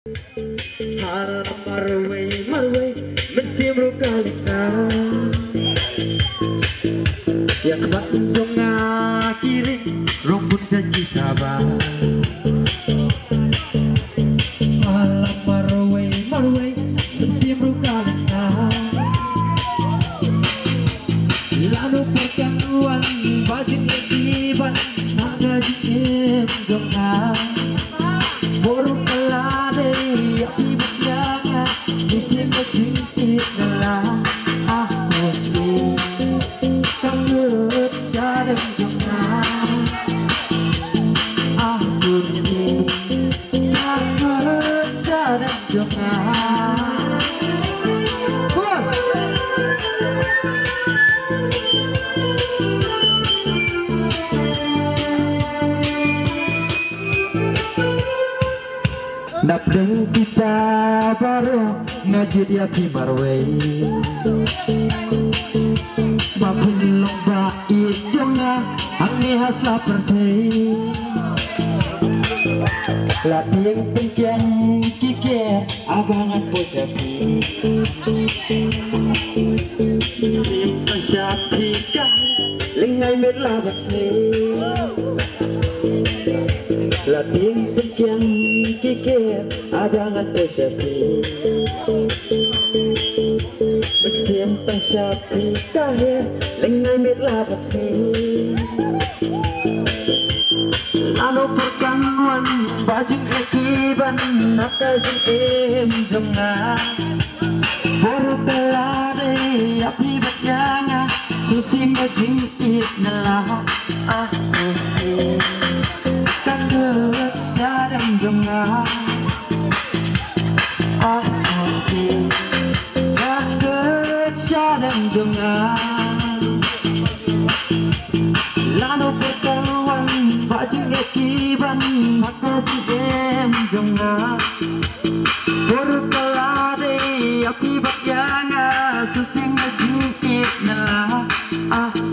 Halam marway marway mensimru kalina yang bandung kiri rumput janji sabar. Halam marway marway mensimru kalina lalu pertemuan bajing kejiban naga jim donga burung kelade api berjaya bikin kecil dalam aku sih takut jarang donga aku sih takut jarang donga. Napdeng kita baru ngaji dia di marway Mabun lomba ijonga angin hasla pertei Latihan pengkian kike abangan pojapi Simpan syapikah lengai merlabat Latihan pengkian kike abangan pojapi Bersimpan syapikah lengai merlabat Lalu pertemuan bajing kekiban naga jim donga baru kelade api berjaya susi ngejingkit nelah aku sih takut jarang donga aku sih takut jarang donga. Lalu pertemuan bajing kekiban naga jim donga baru kelade api berjaya susi ngejingkit nelah aku